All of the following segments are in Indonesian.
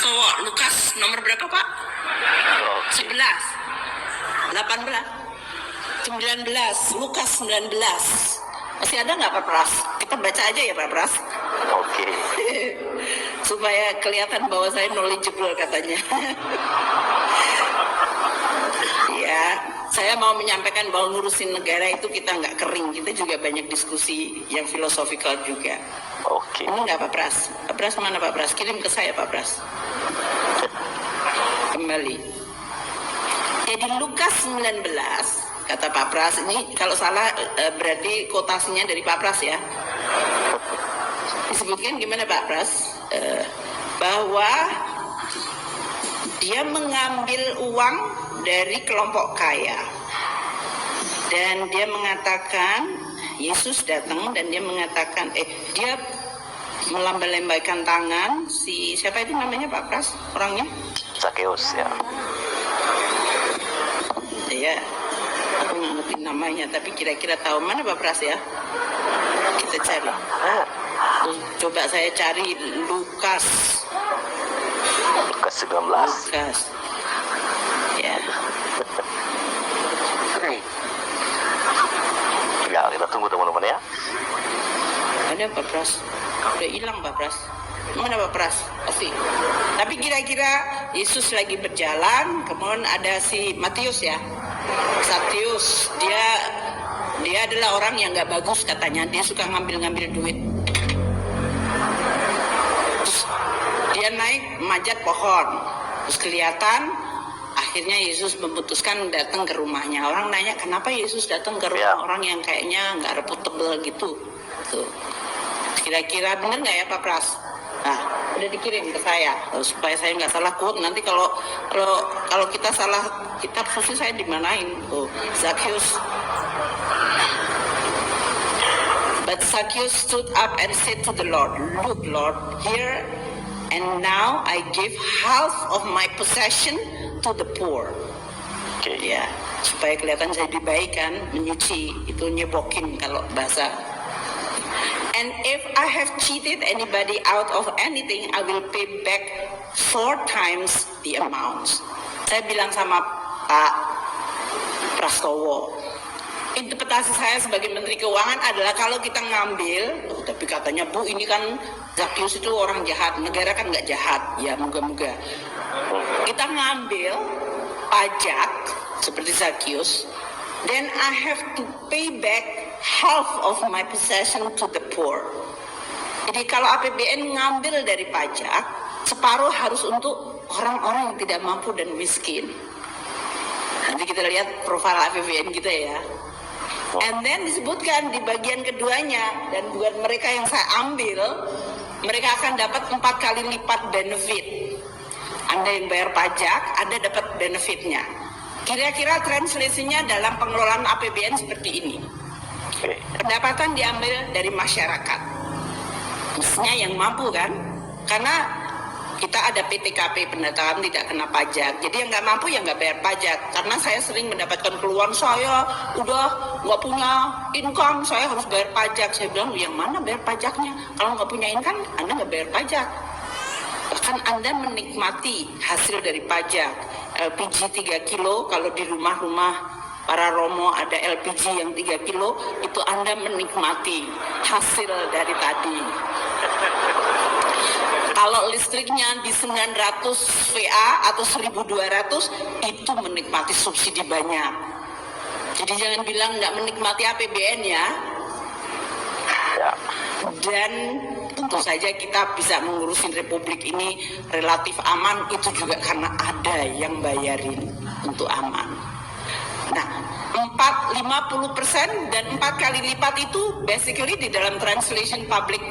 Prastowo, Lukas nomor berapa Pak? 11, 18, 19, Lukas 19. Masih ada nggak Pak Pras? Kita baca aja ya Pak Pras. Oke. Supaya kelihatan bahwa saya knowledgeable katanya. Ya, saya mau menyampaikan bahwa ngurusin negara itu kita nggak kering, kita juga banyak diskusi yang filosofikal juga. Oke. Ini nggak Pak Pras? Pak Pras mana Pak Pras? Kirim ke saya Pak Pras. Kembali. Jadi Lukas 19, kata Pak Pras, ini kalau salah berarti kotasinya dari Pak Pras ya. Disebutkan gimana Pak Pras? Bahwa dia mengambil uang dari kelompok kaya. Dan dia mengatakan, Yesus datang dan dia mengatakan, dia melambai-lambaikan tangan, siapa itu namanya Pak Pras? Orangnya? Zakheus ya. Ya, aku nggak ngerti namanya, tapi kira-kira tahu mana Pak Pras ya? Kita cari. Coba saya cari Lukas 19. Lukas. Ya. Ya, kita tunggu teman-teman ya. Ada Pak Pras. Udah hilang Pak Pras. Mana Pak Pras? Pasti. Tapi kira-kira Yesus lagi berjalan, kemudian ada si Matius ya. Zakheus, dia adalah orang yang nggak bagus katanya. Dia suka ngambil-ngambil duit. Terus dia naik manjat pohon. Terus kelihatan akhirnya Yesus memutuskan datang ke rumahnya. Orang nanya kenapa Yesus datang ke rumah orang yang kayaknya nggak reputable gitu. Tuh. Kira-kira benar nggak ya Pak Pras? Nah, udah dikirim ke saya supaya saya nggak salah quote. Nanti kalau kita salah kitab suci saya dimanain. Oh, Zakheus. But Zakheus stood up and said to the Lord, "Look, Lord, here and now I give half of my possession to the poor." Oke. Ya, supaya kelihatan saya dibaikan, menyuci itu nyebokin kalau bahasa. And if I have cheated anybody out of anything, I will pay back 4 times the amount. Saya bilang sama Pak Prastowo, interpretasi saya sebagai Menteri Keuangan adalah kalau kita ngambil, tapi katanya Bu ini kan Zakheus itu orang jahat, negara kan nggak jahat, ya moga-moga. Kita ngambil pajak seperti Zakheus, then I have to pay back half of my possession to the poor. Jadi kalau APBN ngambil dari pajak, separuh harus untuk orang-orang yang tidak mampu dan miskin. Nanti kita lihat profil APBN kita ya. And then disebutkan di bagian keduanya, dan bukan mereka yang saya ambil, mereka akan dapat 4 kali lipat benefit. Anda yang bayar pajak, Anda dapat benefitnya. Kira-kira translasinya dalam pengelolaan APBN seperti ini. Pendapatan diambil dari masyarakat, mestinya yang mampu kan, karena kita ada PTKP, pendataan tidak kena pajak. Jadi yang nggak mampu ya nggak bayar pajak. Karena saya sering mendapatkan keluhan, saya udah nggak punya income, saya harus bayar pajak. Saya bilang yang mana bayar pajaknya? Kalau nggak punya income, Anda nggak bayar pajak. Bahkan Anda menikmati hasil dari pajak. LPG 3 kilo, kalau di rumah-rumah para Romo ada LPG yang 3 kilo, itu Anda menikmati hasil dari tadi. Kalau listriknya di 900 VA atau 1200, itu menikmati subsidi banyak. Jadi jangan bilang nggak menikmati APBN ya. Dan tentu saja kita bisa mengurusin republik ini relatif aman, itu juga karena ada yang bayarin untuk aman. Nah, 50% dan 4 kali lipat itu basically di dalam translation public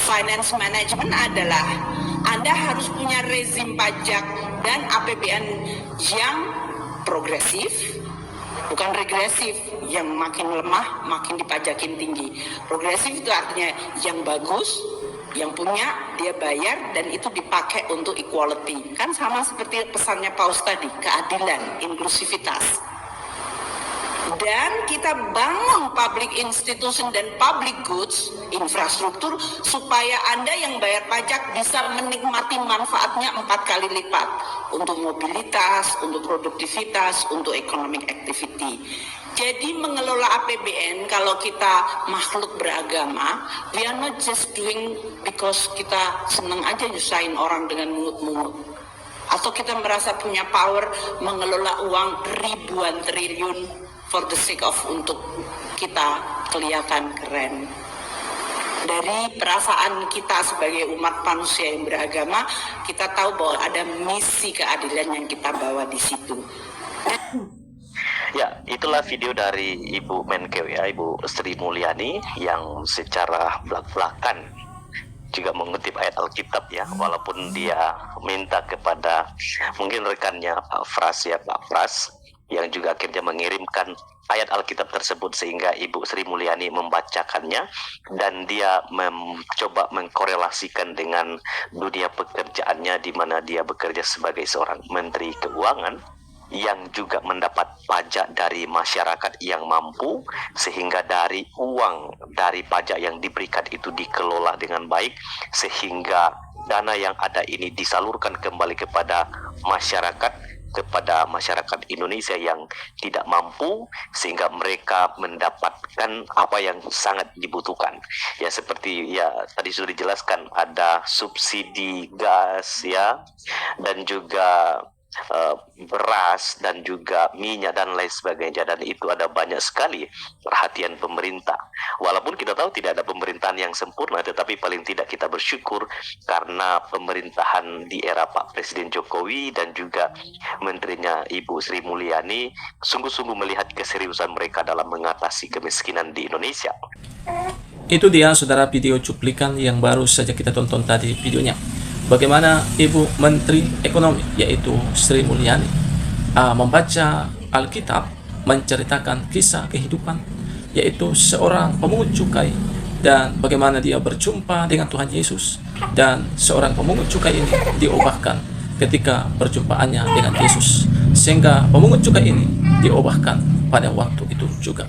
finance management adalah Anda harus punya rezim pajak dan APBN yang progresif, bukan regresif, yang makin lemah makin dipajakin tinggi. Progresif itu artinya yang bagus, yang punya dia bayar dan itu dipakai untuk equality. Kan sama seperti pesannya Paus tadi, keadilan, inklusivitas. dan kita bangun public institution dan public goods, infrastruktur, supaya Anda yang bayar pajak bisa menikmati manfaatnya 4 kali lipat untuk mobilitas, untuk produktivitas, untuk economic activity. Jadi mengelola APBN kalau kita makhluk beragama, we are not just doing because kita senang aja nyusahin orang dengan mungut-mungut. Atau kita merasa punya power mengelola uang ribuan triliun for the sake of untuk kita kelihatan keren. Dari perasaan kita sebagai umat manusia yang beragama, kita tahu bahwa ada misi keadilan yang kita bawa di situ. Ya, itulah video dari Ibu Menkeu ya, Ibu Sri Mulyani yang secara belak-belakan juga mengutip ayat Alkitab ya, walaupun dia minta kepada mungkin rekannya Pak Fras ya, Pak Fras yang juga akhirnya mengirimkan ayat Alkitab tersebut sehingga Ibu Sri Mulyani membacakannya dan dia mencoba mengkorelasikan dengan dunia pekerjaannya di mana dia bekerja sebagai seorang Menteri Keuangan yang juga mendapat pajak dari masyarakat yang mampu, sehingga dari uang dari pajak yang diberikan itu dikelola dengan baik sehingga dana yang ada ini disalurkan kembali kepada masyarakat Indonesia yang tidak mampu, sehingga mereka mendapatkan apa yang sangat dibutuhkan. Ya, seperti ya tadi sudah dijelaskan, ada subsidi gas ya, dan juga beras dan juga minyak dan lain sebagainya, dan itu ada banyak sekali perhatian pemerintah. Walaupun kita tahu tidak ada pemerintahan yang sempurna, tetapi paling tidak kita bersyukur karena pemerintahan di era Pak Presiden Jokowi dan juga menterinya Ibu Sri Mulyani sungguh-sungguh melihat keseriusan mereka dalam mengatasi kemiskinan di Indonesia. Itu dia saudara video cuplikan yang baru saja kita tonton tadi videonya. Bagaimana Ibu Menteri Ekonomi yaitu Sri Mulyani membaca Alkitab, menceritakan kisah kehidupan yaitu seorang pemungut cukai dan bagaimana dia berjumpa dengan Tuhan Yesus, dan seorang pemungut cukai ini diubahkan ketika perjumpaannya dengan Yesus, sehingga pemungut cukai ini diubahkan pada waktu itu juga,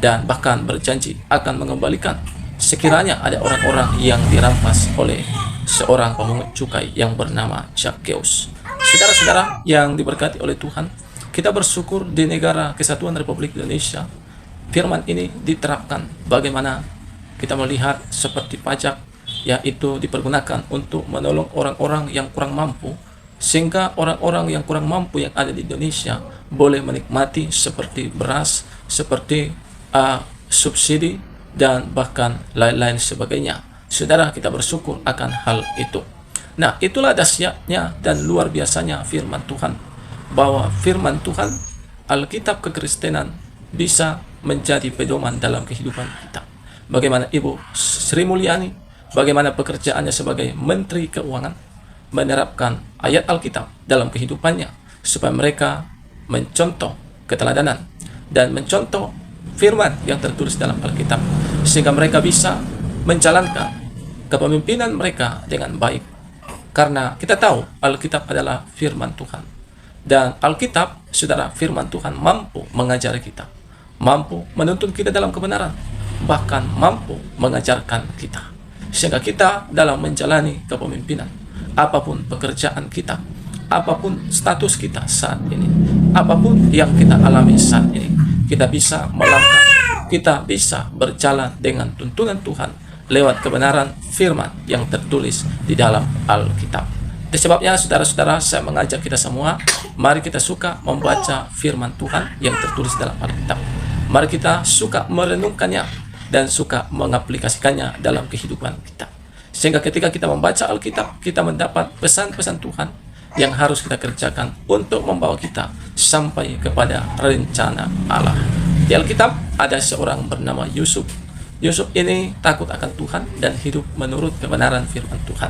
dan bahkan berjanji akan mengembalikan sekiranya ada orang-orang yang dirampas oleh seorang pemungut cukai yang bernama Zakheus. Saudara-saudara yang diberkati oleh Tuhan, kita bersyukur di negara Kesatuan Republik Indonesia firman ini diterapkan. Bagaimana kita melihat seperti pajak yaitu dipergunakan untuk menolong orang-orang yang kurang mampu, sehingga orang-orang yang kurang mampu yang ada di Indonesia boleh menikmati seperti beras, seperti subsidi dan bahkan lain-lain sebagainya. Saudara, kita bersyukur akan hal itu. Nah, itulah dahsyatnya dan luar biasanya firman Tuhan, bahwa firman Tuhan, Alkitab kekristenan bisa menjadi pedoman dalam kehidupan kita. Bagaimana Ibu Sri Mulyani, bagaimana pekerjaannya sebagai Menteri Keuangan, menerapkan ayat Alkitab dalam kehidupannya supaya mereka mencontoh keteladanan dan mencontoh firman yang tertulis dalam Alkitab, sehingga mereka bisa menjalankan kepemimpinan mereka dengan baik. Karena kita tahu Alkitab adalah firman Tuhan, dan Alkitab, saudara, firman Tuhan mampu mengajari kita, mampu menuntun kita dalam kebenaran, bahkan mampu mengajarkan kita, sehingga kita dalam menjalani kepemimpinan, apapun pekerjaan kita, apapun status kita saat ini, apapun yang kita alami saat ini, kita bisa melangkah, kita bisa berjalan dengan tuntunan Tuhan lewat kebenaran firman yang tertulis di dalam Alkitab. Itu sebabnya saudara-saudara, saya mengajak kita semua, mari kita suka membaca firman Tuhan yang tertulis dalam Alkitab. Mari kita suka merenungkannya dan suka mengaplikasikannya dalam kehidupan kita, sehingga ketika kita membaca Alkitab, kita mendapat pesan-pesan Tuhan yang harus kita kerjakan untuk membawa kita sampai kepada rencana Allah. Di Alkitab ada seorang bernama Yusuf. Yusuf ini takut akan Tuhan dan hidup menurut kebenaran firman Tuhan.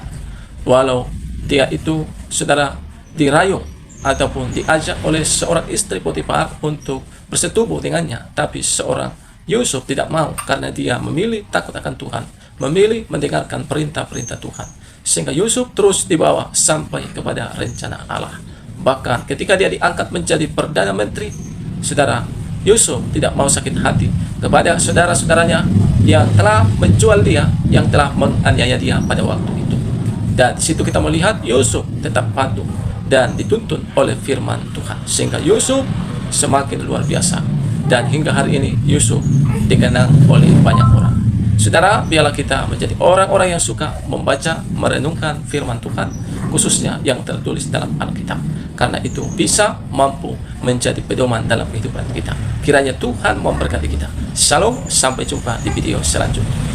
Walau dia itu, saudara, dirayung ataupun diajak oleh seorang istri Potifar untuk bersetubuh dengannya, tapi seorang Yusuf tidak mau karena dia memilih takut akan Tuhan, memilih mendengarkan perintah-perintah Tuhan, sehingga Yusuf terus dibawa sampai kepada rencana Allah. Bahkan ketika dia diangkat menjadi Perdana Menteri, saudara, Yusuf tidak mau sakit hati kepada saudara-saudaranya yang telah menjual dia, yang telah menganiaya dia pada waktu itu. Dan di situ kita melihat Yusuf tetap patuh dan dituntun oleh firman Tuhan, sehingga Yusuf semakin luar biasa. Dan hingga hari ini Yusuf dikenang oleh banyak orang. Saudara, biarlah kita menjadi orang-orang yang suka membaca, merenungkan firman Tuhan, khususnya yang tertulis dalam Alkitab. Karena itu bisa mampu menjadi pedoman dalam kehidupan kita. Kiranya Tuhan memberkati kita. Shalom, sampai jumpa di video selanjutnya.